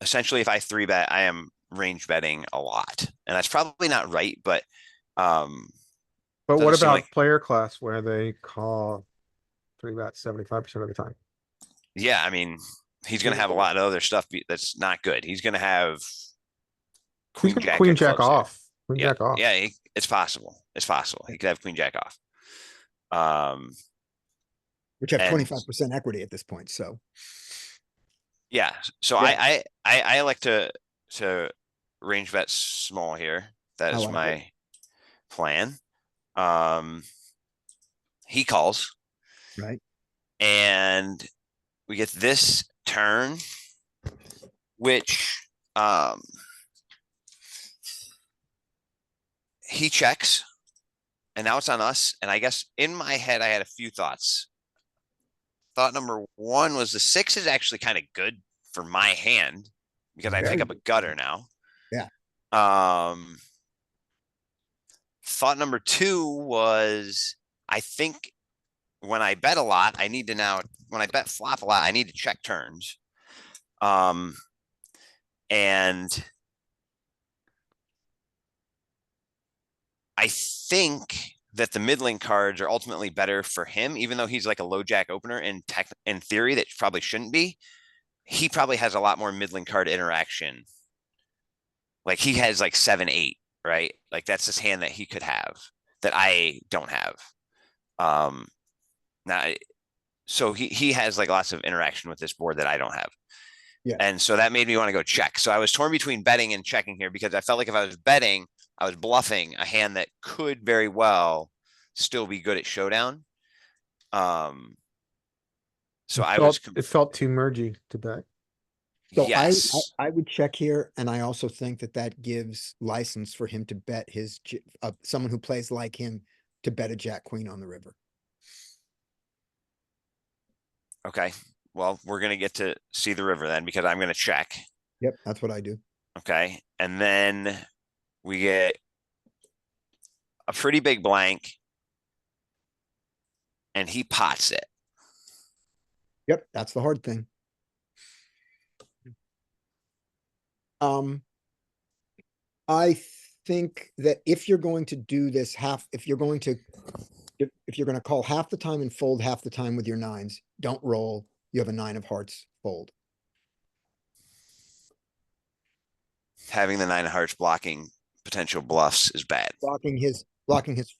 essentially if I 3-bet, I am range betting a lot. And that's probably not right, but But doesn't what seem about like- player class where they call 3-bet 75% of the time? yeah, I mean, he's going to have a lot of other stuff that's not good. He's going to have Queen Queen Jack, Queen at Jack clubs there. off. Queen Jack off. Yeah, it's possible. It's possible. He could have Queen Jack off. Which have And- 25% equity at this point, so. Yeah. So Yeah. I like to range bet small here. That I is like my plan. He calls. Right. And we get this turn, which he checks, and now it's on us. And I guess in my head, I had a few thoughts. Thought number one was the 6 is actually kind of good for my hand because I Very pick up a gutter now. Yeah. Thought number 2 was I think when I bet a lot, I need to now, when I bet flop a lot, I need to check turns. And I think that the middling cards are ultimately better for him, even though he's like a low jack opener in theory, that probably shouldn't be. He probably has a lot more middling card interaction. Like he has like 7-8, right? Like that's this hand that he could have that I don't have. Um, now, so he has like lots of interaction with this board that I don't have. Yeah. And so that made me want to go check. So I was torn between betting and checking here because I felt like if I was betting, I was bluffing a hand that could very well still be good at showdown. So It felt too mergy to bet. So yes. I would check here, and I also think that that gives license for him to bet someone who plays like him to bet a jack queen on the river. Okay, well, we're gonna get to see the river then because I'm gonna check. Yep, that's what I do. Okay, and then we get a pretty big blank. And he pots it. Yep, that's the hard thing. I think that if you're going to do this if you're going to call half the time and fold half the time with your nines, don't roll. You have a 9 of hearts, fold. Having the 9 of hearts blocking potential bluffs is bad. Blocking his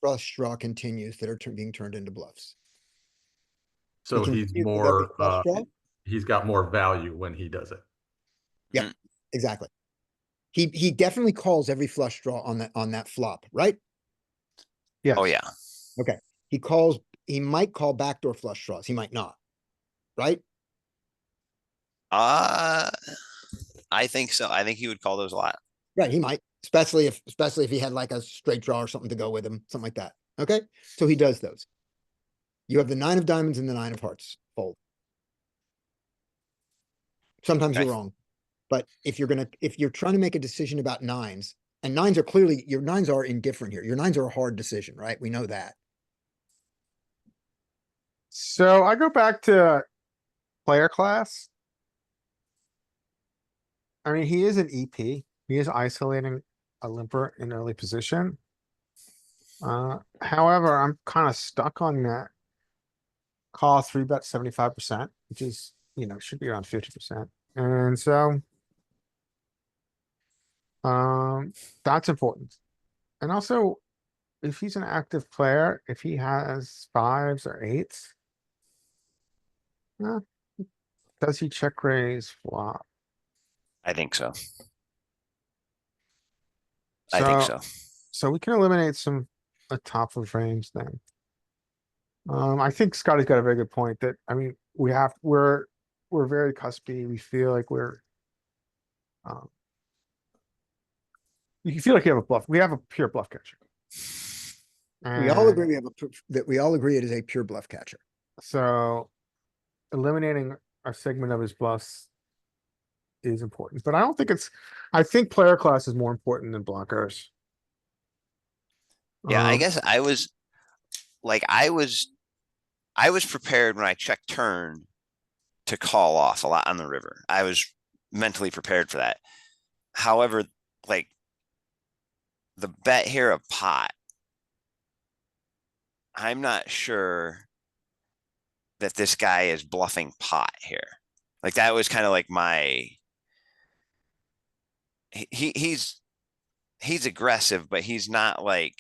flush draw continues that are being turned into bluffs. So He he's continues with every more, flush draw. he's got more value when he does it. Yeah, exactly. He definitely calls every flush draw on that flop, right? Yeah. Oh, yeah. Okay. He might call backdoor flush draws. He might not. Right? I think so. I think he would call those a lot. Right, he might, especially if he had like a straight draw or something to go with him, something like that. Okay, so he does those. You have the 9 of diamonds and the 9 of hearts, fold. Sometimes Okay. you're wrong, but if you're trying to make a decision about nines, and nines are clearly, your nines are indifferent here. Your nines are a hard decision, right? We know that. So I go back to player class. I mean, he is an EP. He is isolating a limper in early position. However, I'm kind of stuck on that call 3-bet 75%, which is, should be around 50%. And so that's important. And also, if he's an active player, if he has 5s or 8s, does he check raise flop? I think so. I think so. So we can eliminate some top of range then. I think Scotty's got a very good point that, I mean, we're very cuspy. We feel like you feel like you have a bluff. We have a pure bluff catcher. We all And agree we all agree it is a pure bluff catcher. so eliminating a segment of his bluffs is important, but I think player class is more important than blockers. Yeah, I guess I was prepared when I checked turn to call off a lot on the river. I was mentally prepared for that. However, like the bet here of pot, I'm not sure that this guy is bluffing pot here. Like that was kind of like he's aggressive, but he's not like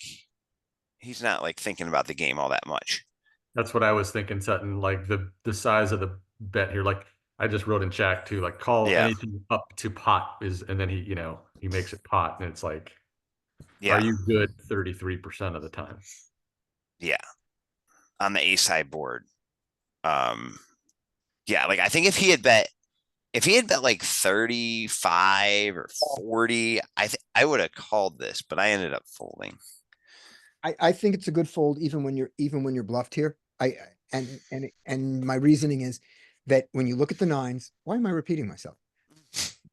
thinking about the game all that much. That's what I was thinking, Sutton, like the size of the bet here, like I just wrote in chat too, like call anything up to pot and then he makes it pot and it's like, are you good 33% of the time? Yeah. On the ace high board. Yeah, like I think if he had bet like 35 or 40, I would have called this, but I ended up folding. I think it's a good fold even when you're bluffed here. And my reasoning is that when you look at the nines, why am I repeating myself?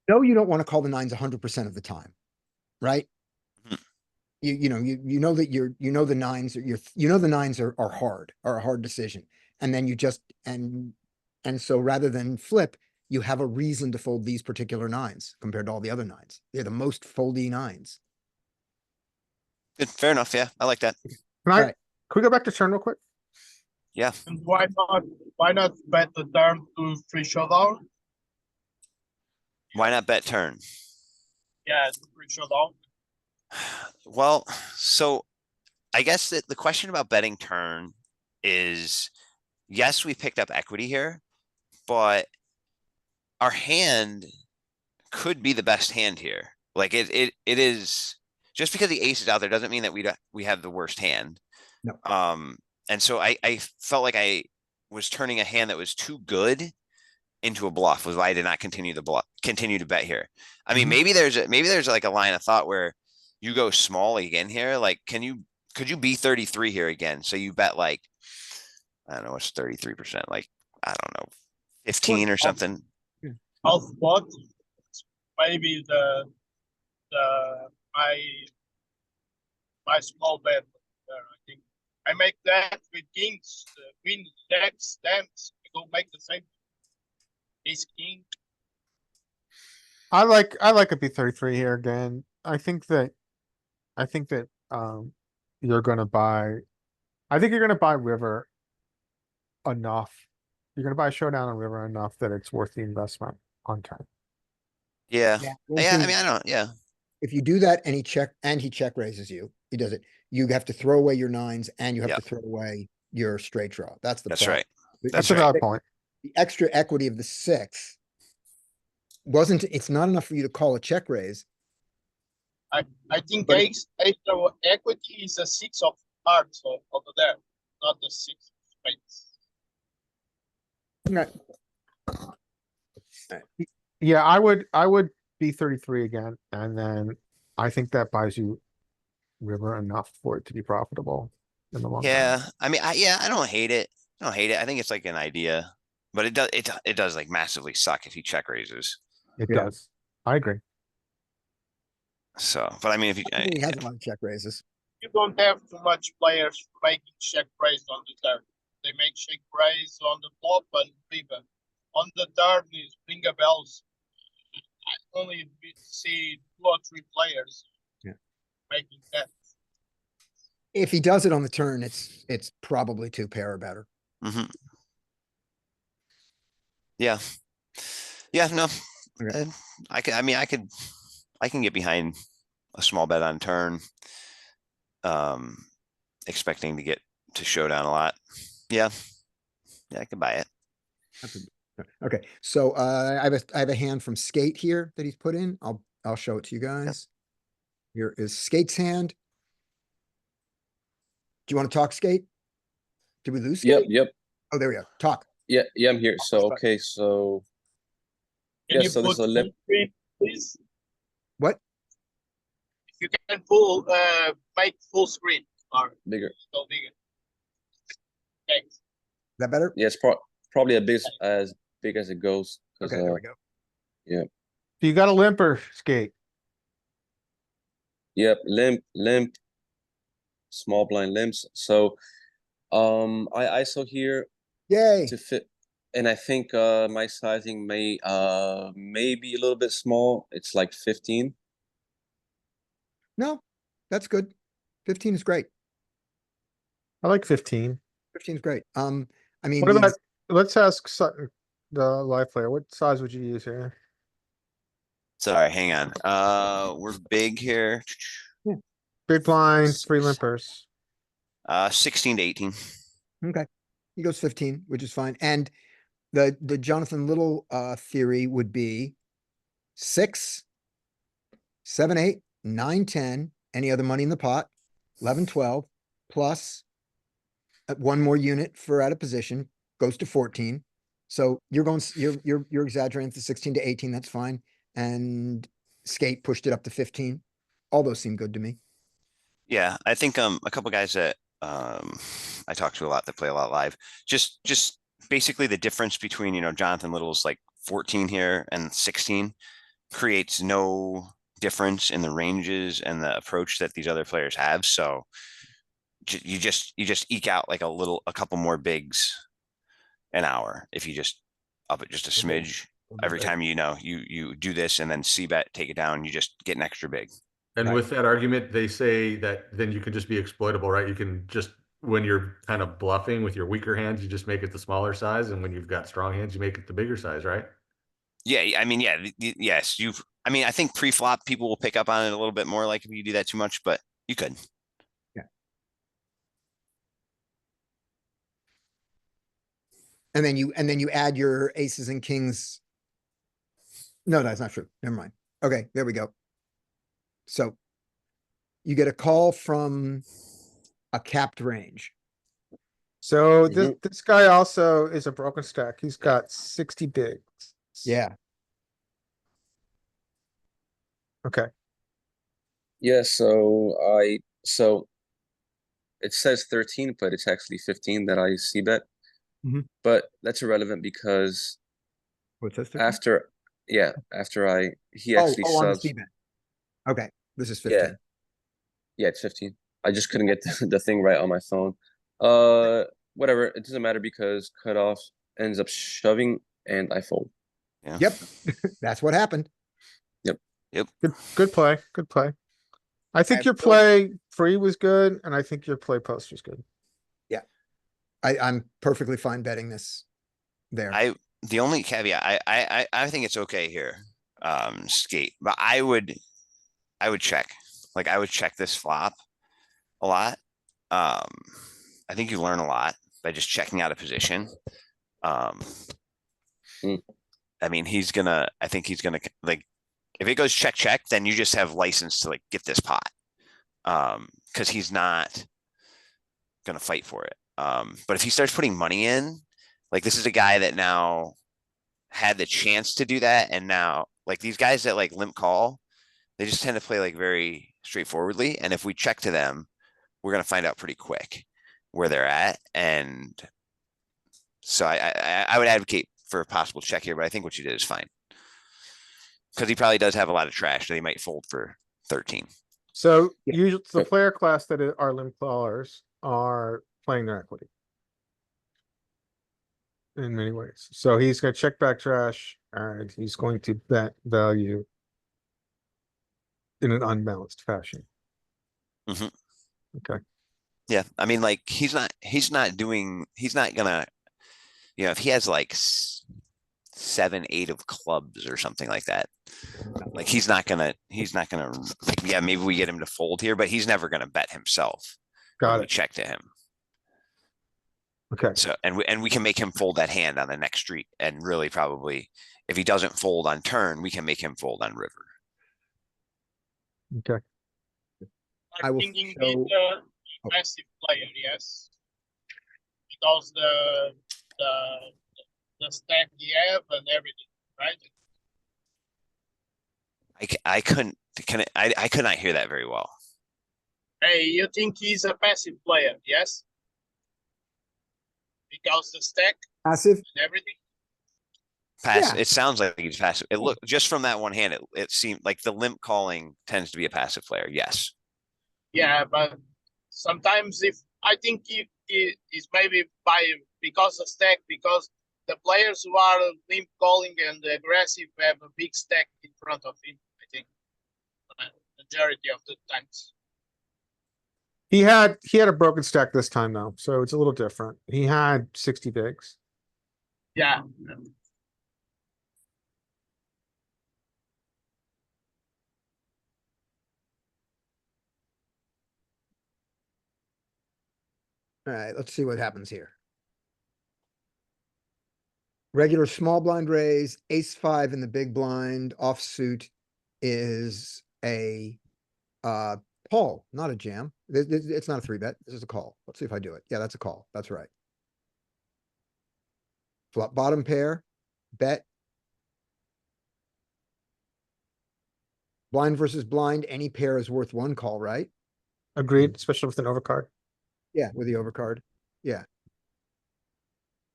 No, you don't want to call the nines 100% of the time, right? You know that the nines the nines are hard, are a hard decision. And then you just, and so rather than flip, you have a reason to fold these particular nines compared to all the other nines. They're the most foldy nines. Good, fair enough. Yeah, I like that. Can we go back to turn real quick? Yeah. And why not bet the turn to free showdown? Why not bet turn? Yeah, free showdown. Well, so I guess that the question about betting turn is, yes, we picked up equity here, but our hand could be the best hand here. Like it is, just because the ace is out there doesn't mean that we have the worst hand. No. And so I felt like I was turning a hand that was too good into a bluff, was why I did not continue to bet here. I mean, Mhm. maybe there's like a line of thought where you go small again here. Like, could you be 33 here again? So you bet like, I don't know, what's 33%? Like, I don't know, 15 or something. Half pot, maybe my small bet there, I think. I make that with kings, queen, jacks, dams, I go make the same. Ace, king, I like a B33 here again. I think that you're gonna buy. I think you're gonna buy river enough. You're gonna buy showdown on river enough that it's worth the investment on turn. Yeah. one Yeah. I thing- mean, I don't, yeah. If you do that and he check raises you, he does it. You have to throw away your nines and you have Yeah. to throw away your straight draw. That's the That's problem. right. The- That's That's a right. valid point. The extra equity of the six it's not enough for you to call a check raise. I think But- extra equity is a 6 of hearts over there, not the 6 of spades. Yeah, I would be 33 again, and then I think that buys you river enough for it to be profitable in the long term. Yeah. I mean, I don't hate it. I don't hate it. I think it's like an idea, but it does like massively suck if he check raises. It Yeah. does. I agree. So, but I mean, if you, He has a lot of check raises. You don't have too much players making check raise on the turn. They make check raise on the flop and river. On the turn is finger bells. I only see 2 or 3 players Yeah. making that. If he does it on the turn, it's probably 2 pair or better. mhm. Yeah. Yeah, no. Okay. I can get behind a small bet on turn. Expecting to get to showdown a lot. Yeah. Yeah, I can buy it. Okay, so I have a hand from Skate here that he's put in. I'll show it to you guys. Here is Skate's hand. Do you want to talk, Skate? Did we lose Yep, Skate? yep. Oh, there we go. Talk. Yeah, yeah, I'm here. So, start. okay, so Can Yeah, you so this put is a limp- full screen, please? What? If you can make full screen or bigger. go bigger. Thanks. Is that better? Yeah, it's probably as big as it goes. 'Cause, Okay, there we go. You got a limper, Skate. Yep, limp, small blind limps. So, I ISO here Yay. to fit, and I think my sizing may be a little bit small. It's like 15. No, that's good. 15 is great. I like 15. 15 is great. I mean, What about, he's- let's ask Sutton, the live player, what size would you use here? Sorry, hang on. We're big here. Big blind, 3 limpers. 16 to 18. okay. He goes 15, which is fine. And the Jonathan Little theory would be 6, 7, 8, 9, 10, any other money in the pot, 11, 12, plus one more unit for out of position, goes to 14. So you're exaggerating to 16 to 18, that's fine. And Skate pushed it up to 15. All those seem good to me. Yeah, I think a couple guys that I talk to a lot that play a lot live, just basically the difference between, Jonathan Little's like 14 here and 16 creates no difference in the ranges and the approach that these other players have. So you just eke out like a couple more bigs an hour if you just up it just a smidge every time you do this and then C bet, take it down, you just get an extra big. And Right. with that argument, they say that then you can just be exploitable, right? You can just, when you're kind of bluffing with your weaker hands, you just make it the smaller size. And when you've got strong hands, you make it the bigger size, right? Yeah, I mean, yes, I think pre-flop people will pick up on it a little bit more, like if you do that too much, but you could. And then you add your aces and kings. No, that's not true. Never mind. Okay, there we go. So you get a call from a capped range. So this guy also is a broken stack. He's got 60 bigs. Yeah, Okay. Yeah, so it says 13, but it's actually 15 that I see bet. Mhm. But that's irrelevant because what's this? after he actually On the subs. C-bet. Okay, this is Yeah. 15. Yeah, it's 15. I just couldn't get the thing right on my phone. Whatever, it doesn't matter because cutoff ends up shoving and I fold. Yeah. Yep, that's what happened. Good play. Good play. I think And your so- play free was good, and I think your play post was good. I'm perfectly fine betting this there. The only caveat, I think it's okay here, Skate, but I would check. Like I would check this flop a lot. I think you learn a lot by just checking out a position. I mean, I think he's gonna like, if it goes check, check, then you just have license to like get this pot. Cause he's not gonna fight for it. But if he starts putting money in, like this is a guy that now had the chance to do that. And now like these guys that like limp call, they just tend to play like very straightforwardly. And if we check to them, we're going to find out pretty quick where they're at. And so I would advocate for a possible check here, but I think what you did is fine. Cause he probably does have a lot of trash that he might fold for 13. So Yeah. usually the player class that are limp callers are playing their equity. In many ways. So he's gonna check back trash and he's going to bet value in an unbalanced fashion. Mhm. Okay. Yeah. I mean, like he's not gonna, if he has like 7, 8 of clubs or something like that, like he's not gonna, like, yeah, maybe we get him to fold here, but he's never gonna bet himself. when Got we it. check to him. Okay. So, and we can make him fold that hand on the next street, and really probably, if he doesn't fold on turn, we can make him fold on river. Okay. I I'm will thinking show- he's a passive player, yes. Because the stack he have and everything, right? I couldn't, I could not hear that very well. Hey, you think he's a passive player, yes? Because the stack Passive? and everything. Pass. Yeah. It sounds like he's passive. It looked just from that one hand. It seemed like the limp calling tends to be a passive player. Yes. Yeah, but sometimes if I think he is maybe because the stack, because the players who are limp calling and aggressive have a big stack in front of him, I think. Majority of the times. He had a broken stack this time though, so it's a little different. He had 60 bigs. Yeah. Alright, let's see what happens here. Regular small blind raise, ace 5 in the big blind, offsuit is a call, not a jam. It's not a 3-bet. This is a call. Let's see if I do it. Yeah, that's a call. That's right. Flop bottom pair, bet. Blind versus blind, any pair is worth 1 call, right? Agreed, especially with an overcard. Yeah, with the overcard. Yeah.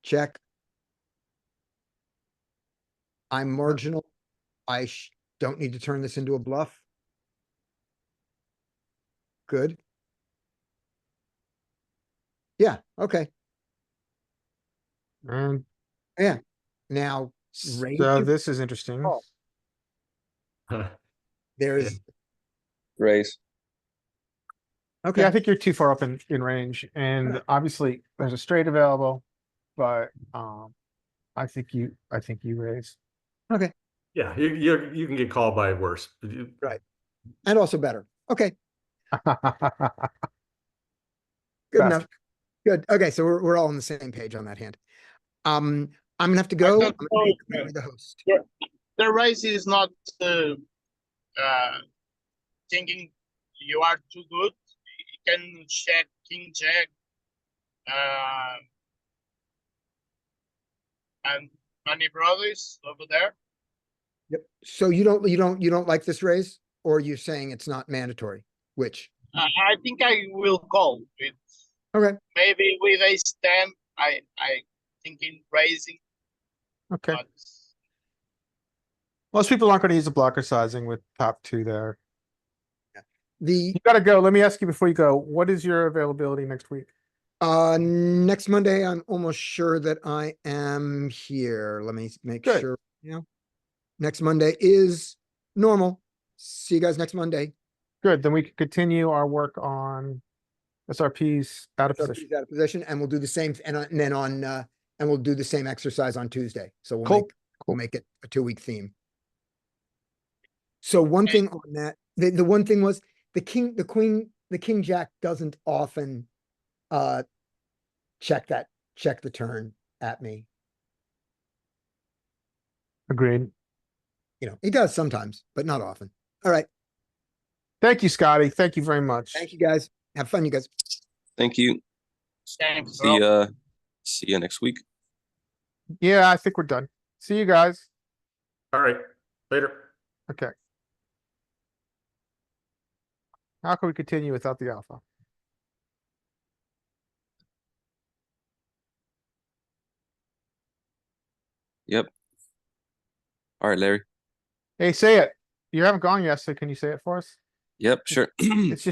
Check. I'm marginal. I don't need to turn this into a bluff. Good. Yeah, okay. And Yeah. Now, raise so your this is interesting. call. There's, Raise. okay. Yeah, I think you're too far up in range, and obviously there's a straight available, but I think you raise. Okay, Yeah, you can get called by worse. but and also better. Okay, good Faster. enough. Good. Okay, so we're all on the same page on that hand. I'm gonna have to go. don't I'm gonna know, be the host. The race is not thinking you are too good. You can check king jack and many brothers over there. Yep. So you don't like this raise, or you're saying it's not mandatory? Which? I think I will call with Okay. maybe with ace 10. I thinking raising. Okay. But Most people aren't gonna use the blocker sizing with top two there. The You gotta go. Let me ask you before you go, what is your availability next week? next Monday, I'm almost sure that I am here. Let me make Good. sure. Next Monday is normal. See you guys next Monday. Good, then we can continue our work on SRPs out of So position. he's out of position, and we'll do the same, and then on, and we'll do the same exercise on Tuesday. So Cool. we'll make it a 2-week theme. So one thing on that, the one thing was the king jack doesn't often check the turn at me. Agreed. He does sometimes, but not often. All right. Thank you, Scotty. Thank you very much. Thank you, guys. Have fun, you guys. Thank you. thanks, See bro. ya next week. Yeah, I think we're done. See you guys. All right, later. Okay. How can we continue without the alpha? Yep. All right, Larry. Hey, say it. You haven't gone yet, so can you say it for us? Yep, sure. It's just